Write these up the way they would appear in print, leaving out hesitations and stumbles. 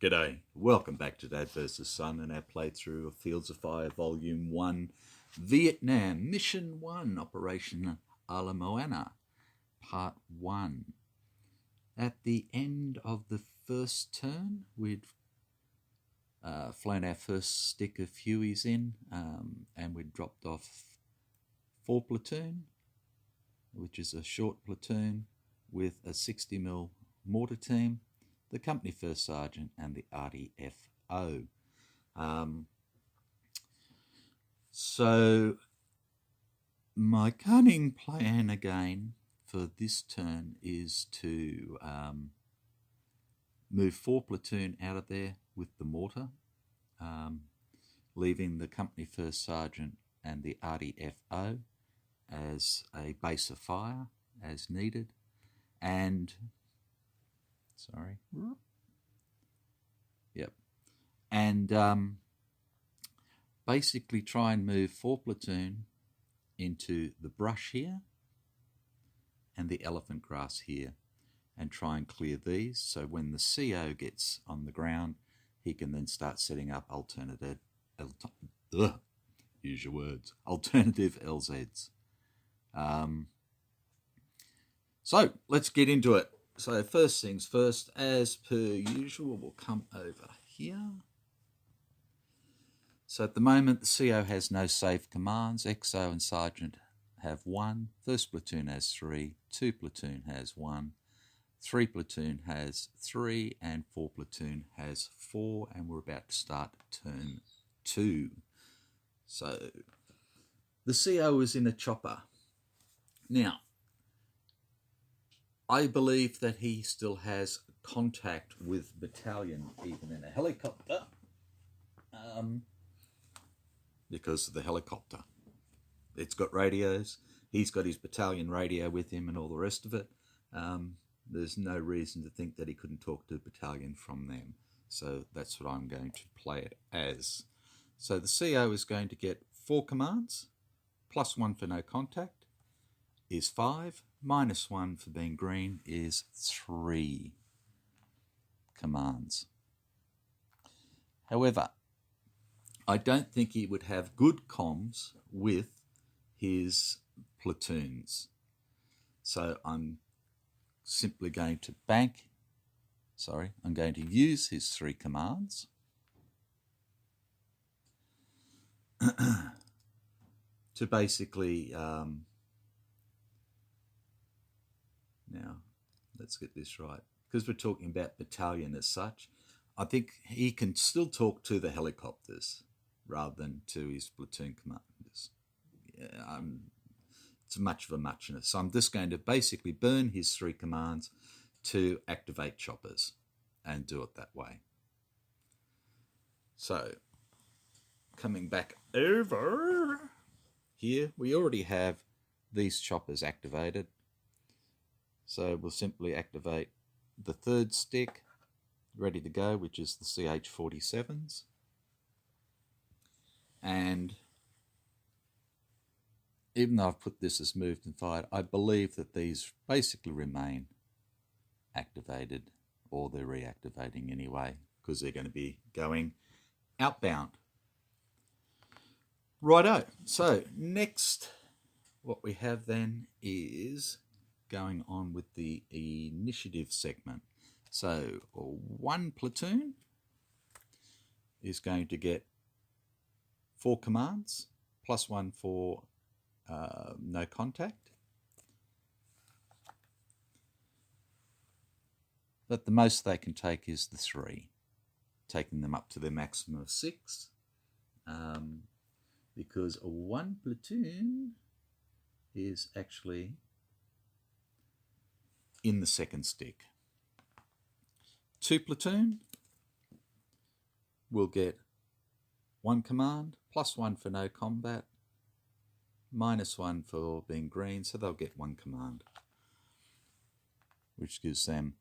G'day, welcome back to Dad vs Son and our playthrough of Fields of Fire Volume 1, Vietnam, Mission 1, Operation Ala Moana, Part 1. At the end of the first turn, we'd flown our first stick of Hueys in, and we'd dropped off 4 platoon, which is a short platoon with a 60mm mortar team, the company first sergeant and the RDFO. So my cunning plan again for this turn is to move 4 platoon out of there with the mortar, leaving the company first sergeant and the RDFO as a base of fire as needed, and basically try and move 4 platoon into the brush here and the elephant grass here and try and clear these, so when the CO gets on the ground he can then start setting up alternative LZs. So let's get into it. So first things first, as per usual, we'll come over here. So at the moment the CO has no saved commands. XO and Sergeant have 1, First Platoon has 3, 2 Platoon has 1, 3 Platoon has 3, and 4 Platoon has 4, and we're about to start turn 2. So the CO is in a chopper. Now, I believe that he still has contact with battalion, even in a helicopter, because of the helicopter. It's got radios. He's got his battalion radio with him and all the rest of it. There's no reason to think that he couldn't talk to a battalion from them. So that's what I'm going to play it as. So the CO is going to get 4 commands, plus 1 for no contact is 5, minus 1 for being green is 3 commands. However, I don't think he would have good comms with his platoons. So I'm simply going to I'm going to use his 3 commands to basically now, let's get this right, because we're talking about battalion as such. I think he can still talk to the helicopters rather than to his platoon commanders. Yeah, it's much of a muchness. So I'm just going to basically burn his 3 commands to activate choppers and do it that way. So coming back over here, we already have these choppers activated. So we'll simply activate the 3rd stick, ready to go, which is the CH-47s. And even though I've put this as moved and fired, I believe that these basically remain activated, or they're reactivating anyway, because they're going to be going outbound. Righto, so next what we have then is going on with the initiative segment. So 1 platoon is going to get 4 commands, plus 1 for no contact. But the most they can take is the 3, taking them up to their maximum of 6, because 1 platoon is actually in the 2nd stick. 2 platoon will get 1 command, plus 1 for no combat, minus 1 for being green, so they'll get 1 command, which gives them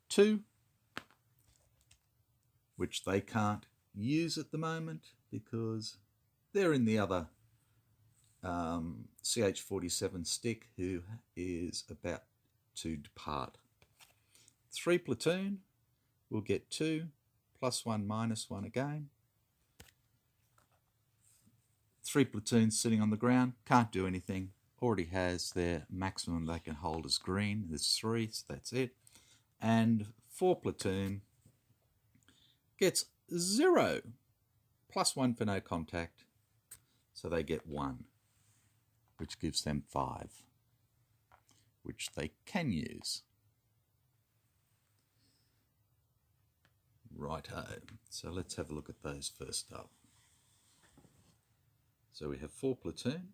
2, which they can't use at the moment because they're in the other CH-47 stick, who is about to depart. 3 platoon will get 2, +1, -1 again. 3 platoons sitting on the ground, can't do anything. Already has their maximum they can hold as green. There's 3, so that's it. And 4 platoon gets 0, +1 for no contact, so they get 1, which gives them 5, which they can use. Righto, so let's have a look at those first up. So we have 4 platoon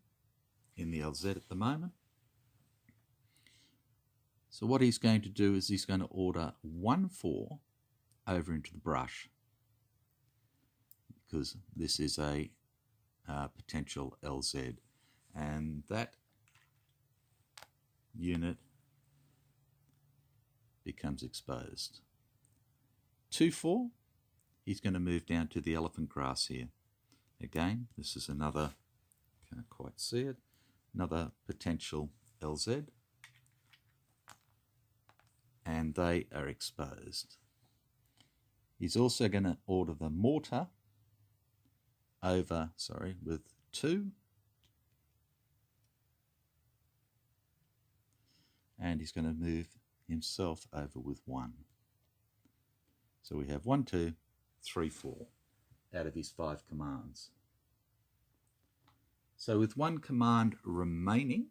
in the LZ at the moment. So what he's going to do is he's going to order 1-4 over into the brush, because this is a potential LZ, and that unit becomes exposed. 2-4, he's going to move down to the elephant grass here. Again, this is another, can't quite see it, another potential LZ, and they are exposed. He's also going to order the mortar over, with 2, and he's going to move himself over with 1. So we have 1, 2, 3, 4 out of his 5 commands. So with 1 command remaining,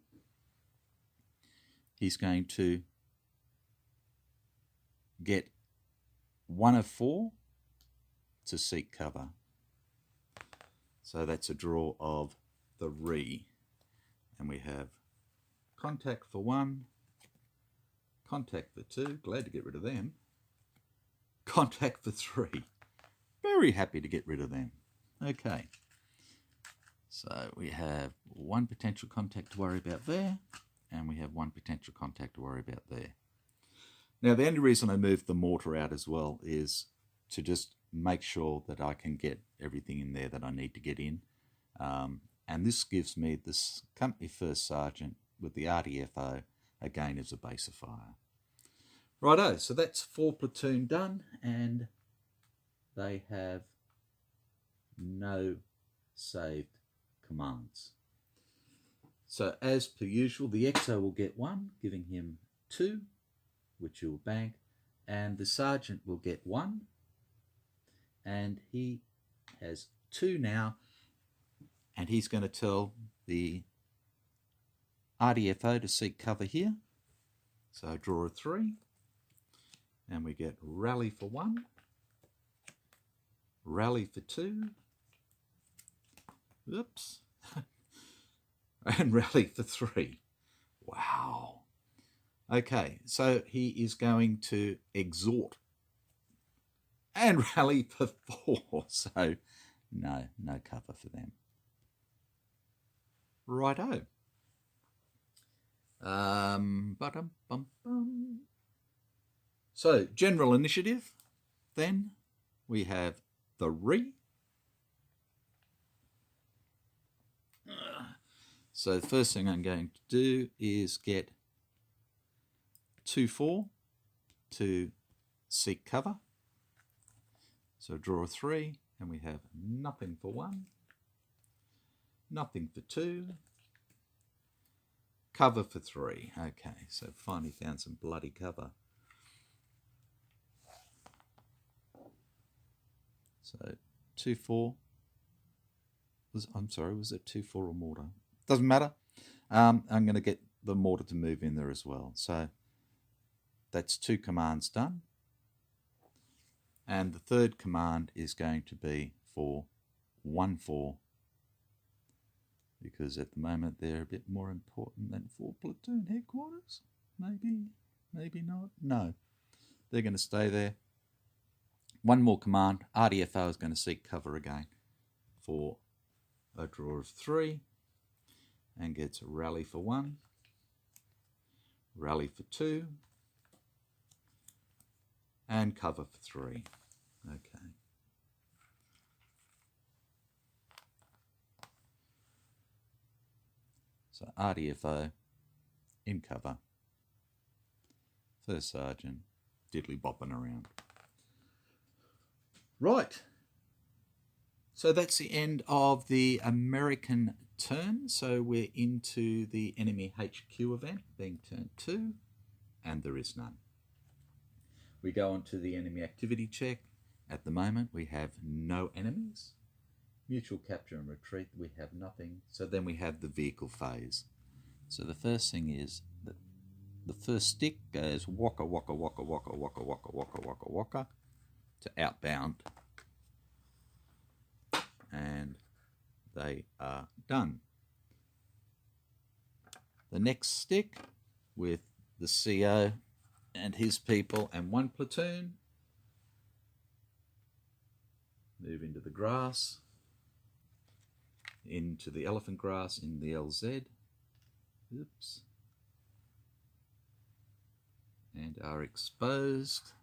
he's going to get 1 of 4 to seek cover. So that's a draw of 3. And we have contact for 1, contact for 2, glad to get rid of them, contact for 3. Very happy to get rid of them. Okay. So we have 1 potential contact to worry about there, and we have 1 potential contact to worry about there. Now, the only reason I moved the mortar out as well is to just make sure that I can get everything in there that I need to get in. And this gives me this company first sergeant with the RDFO, again, as a base of fire. Righto, so that's 4 platoon done, and they have no saved commands. So as per usual, the XO will get 1, giving him 2, which he'll bank, and the sergeant will get 1, and he has 2 now, and he's going to tell the RDFO to seek cover here. So draw a 3, and we get rally for 1, rally for 2, oops, and rally for 3. Wow. Okay, so he is going to exhort and rally for 4, so no cover for them. Righto. So general initiative, then we have 3. So the first thing I'm going to do is get 2-4 to seek cover. So draw a 3, and we have nothing for 1, nothing for 2, cover for 3. Okay, so finally found some bloody cover. So 2-4 was it 2-4 or mortar? Doesn't matter. I'm going to get the mortar to move in there as well. So that's 2 commands done. And the third command is going to be for 1-4, because at the moment they're a bit more important than 4 platoon headquarters. Maybe not. No, they're going to stay there. 1 more command. RDFO is going to seek cover again for a draw of 3, and gets rally for 1, rally for 2, and cover for 3. Okay. So RDFO in cover, first sergeant diddly bopping around. Right. So that's the end of the American turn. So we're into the enemy HQ event, being turn 2, and there is none. We go on to the enemy activity check. At the moment, we have no enemies. Mutual capture and retreat, we have nothing. So then we have the vehicle phase. So the first thing is that the first stick goes waka, waka, waka, waka, waka, waka, waka, waka, waka to outbound. And they are done. The next stick with the CO and his people and 1 platoon move into the grass, into the elephant grass in the LZ. Oops. And are exposed.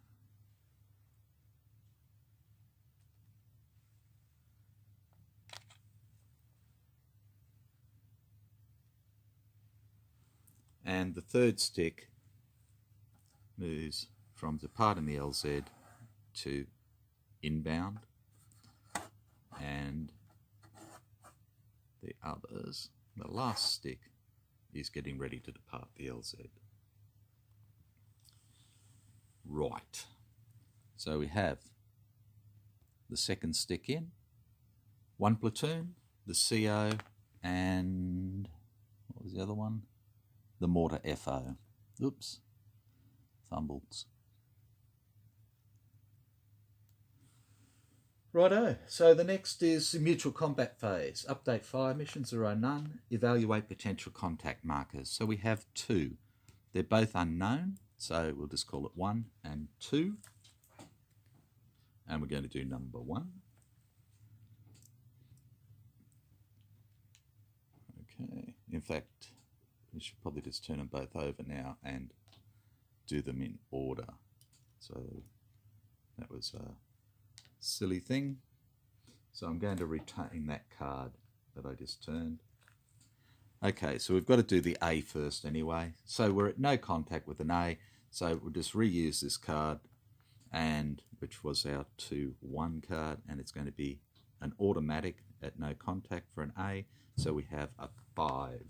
And the third stick moves from departing the LZ to inbound, and the others, the last stick, is getting ready to depart the LZ. Right. So we have the second stick in, 1 platoon, the CO, and what was the other one? The mortar FO. Oops. Fumbles. Righto. So the next is the mutual combat phase. Update fire missions, there are none. Evaluate potential contact markers. So we have 2. They're both unknown, so we'll just call it 1 and 2. And we're going to do number 1. Okay. In fact, we should probably just turn them both over now and do them in order. So that was a silly thing. So I'm going to retain that card that I just turned. Okay, so we've got to do the A first anyway. So we're at no contact with an A, so we'll just reuse this card, and which was our 2-1 card, and it's going to be an automatic at no contact for an A. So we have a 5.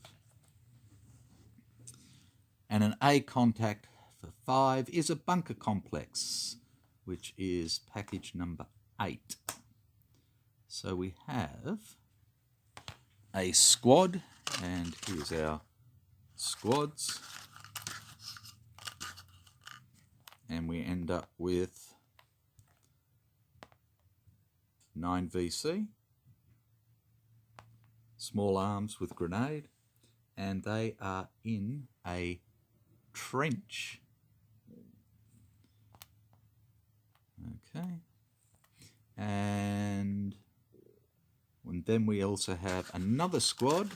And an A contact for 5 is a bunker complex, which is package number 8. So we have a squad, and here's our squads. And we end up with 9 VC, small arms with grenade, and they are in a trench. Okay. And then we also have another squad,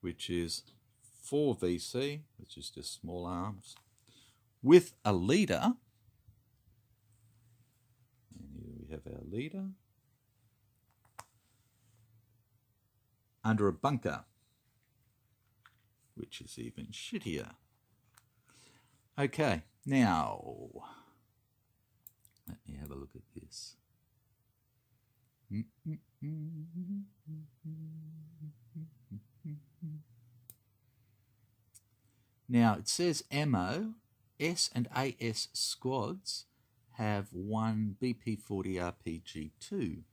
which is 4 VC, which is just small arms, with a leader. And here we have our leader under a bunker, which is even shittier. Okay, now let me have a look at this. Now it says MO, S and AS squads have 1 BP-40 RPG-2.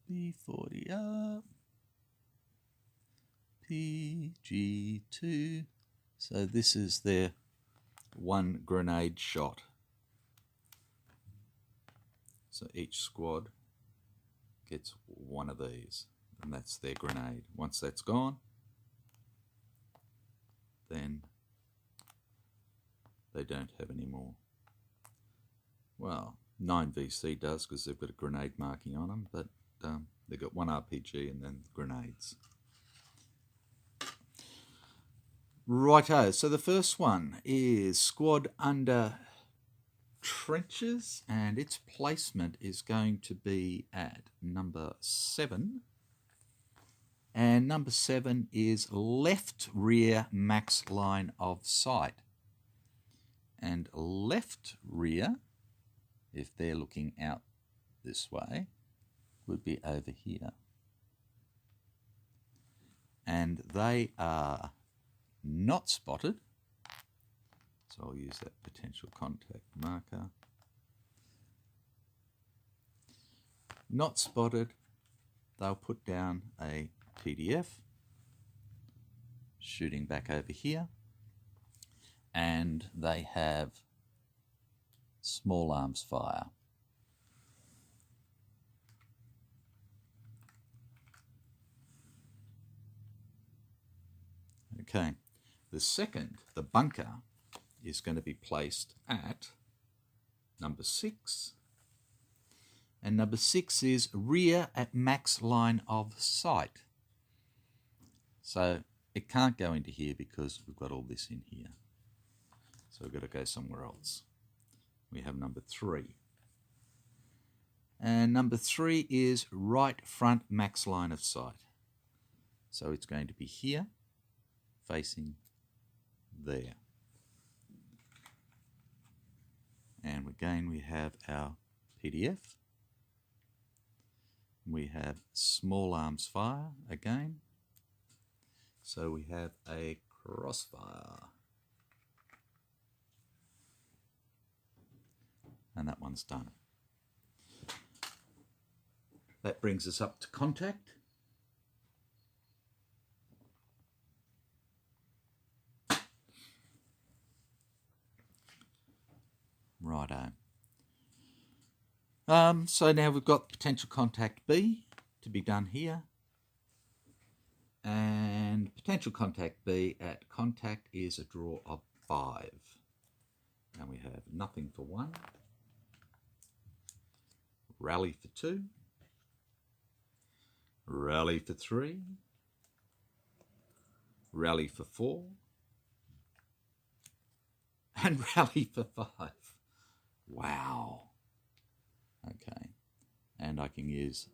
B-40 RPG-2. So this is their 1 grenade shot. So each squad gets 1 of these, and that's their grenade. Once that's gone, then they don't have any more. Well, 9 VC does, because they've got a grenade marking on them, but they've got 1 RPG and then grenades. Righto, so the first one is squad under trenches, and its placement is going to be at number 7. And number 7 is left rear max line of sight. And left rear, if they're looking out this way, would be over here. And they are not spotted. So I'll use that potential contact marker. Not spotted. They'll put down a PDF shooting back over here, and they have small arms fire. Okay, the second, the bunker, is going to be placed at number 6. And number 6 is rear at max line of sight. So it can't go into here because we've got all this in here. So we've got to go somewhere else. We have number 3. And number 3 is right front max line of sight. So it's going to be here, facing there. And again, we have our PDF. We have small arms fire again. So we have a crossfire. And that one's done. That brings us up to contact. Righto. So now we've got potential contact B to be done here. And potential contact B at contact is a draw of 5. And we have nothing for 1. Rally for 2. Rally for 3. Rally for 4. And rally for 5. Wow. Okay. And I can use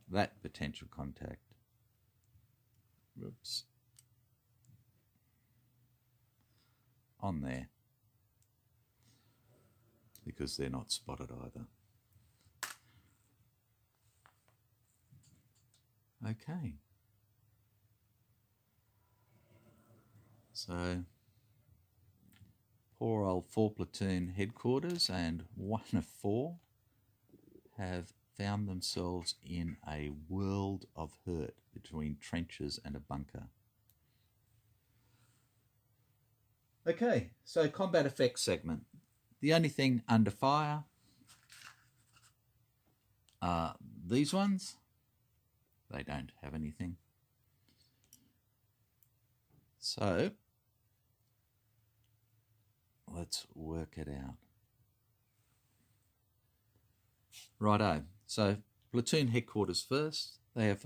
that potential contact. Oops. On there. Because they're not spotted either. Okay. So poor old 4 platoon headquarters and 1 of 4 have found themselves in a world of hurt between trenches and a bunker. Okay, so combat effects segment. The only thing under fire are these ones. They don't have anything. So let's work it out. Righto. So platoon headquarters first. They have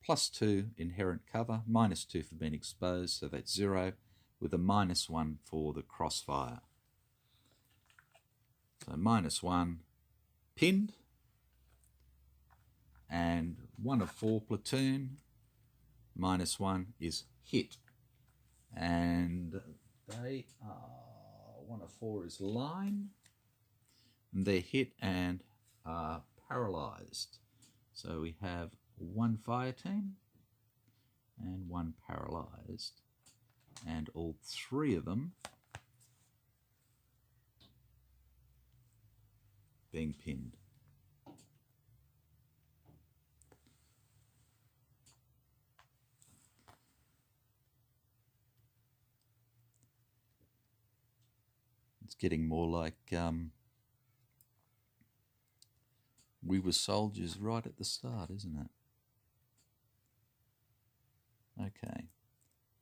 +2 inherent cover, -2 for being exposed, so that's 0, with a -1 for the crossfire. So -1 pinned, and 1 of 4 platoon, -1 is hit. And they are, 1 of 4 is line, and they're hit and are paralysed. So we have 1 fire team and 1 paralysed, and all 3 of them being pinned. It's getting more like we were soldiers right at the start, isn't it? Okay,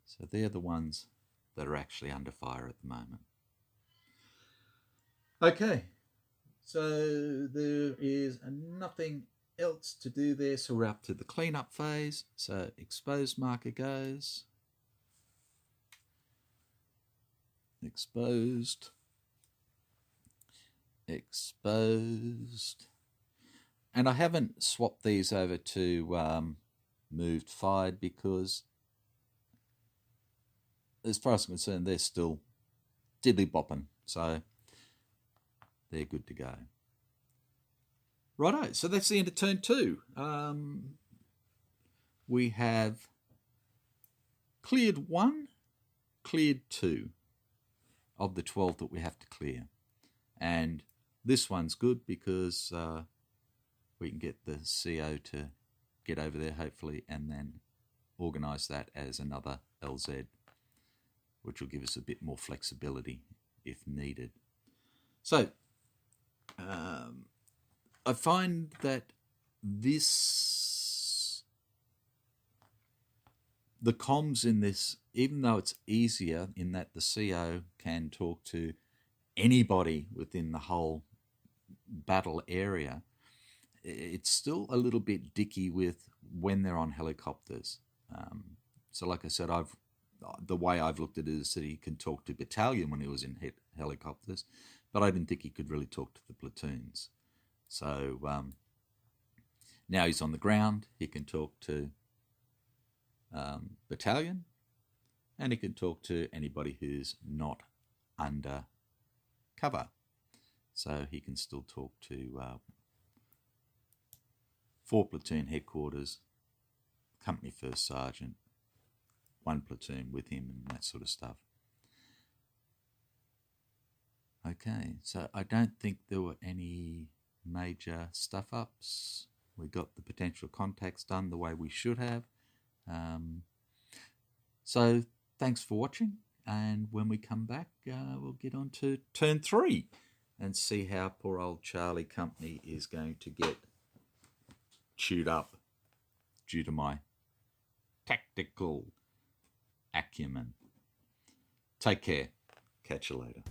so they're the ones that are actually under fire at the moment. Okay, so there is nothing else to do there, so we're up to the cleanup phase. So exposed marker goes. Exposed. Exposed. And I haven't swapped these over to moved, fired, because as far as I'm concerned, they're still diddly bopping. So they're good to go. Righto, so that's the end of turn 2. We have cleared 1, cleared 2 of the 12 that we have to clear. And this one's good because we can get the CO to get over there, hopefully, and then organise that as another LZ, which will give us a bit more flexibility if needed. So I find that the comms in this, even though it's easier in that the CO can talk to anybody within the whole battle area, it's still a little bit dicky with when they're on helicopters. So like I said, the way I've looked at it is that he can talk to battalion when he was in helicopters, but I didn't think he could really talk to the platoons. So now he's on the ground, he can talk to battalion, and he can talk to anybody who's not under cover. So he can still talk to 4 platoon headquarters, company first sergeant, 1 platoon with him, and that sort of stuff. Okay, so I don't think there were any major stuff-ups. We got the potential contacts done the way we should have. So thanks for watching, and when we come back, we'll get on to turn 3 and see how poor old Charlie Company is going to get chewed up due to my tactical acumen. Take care. Catch you later.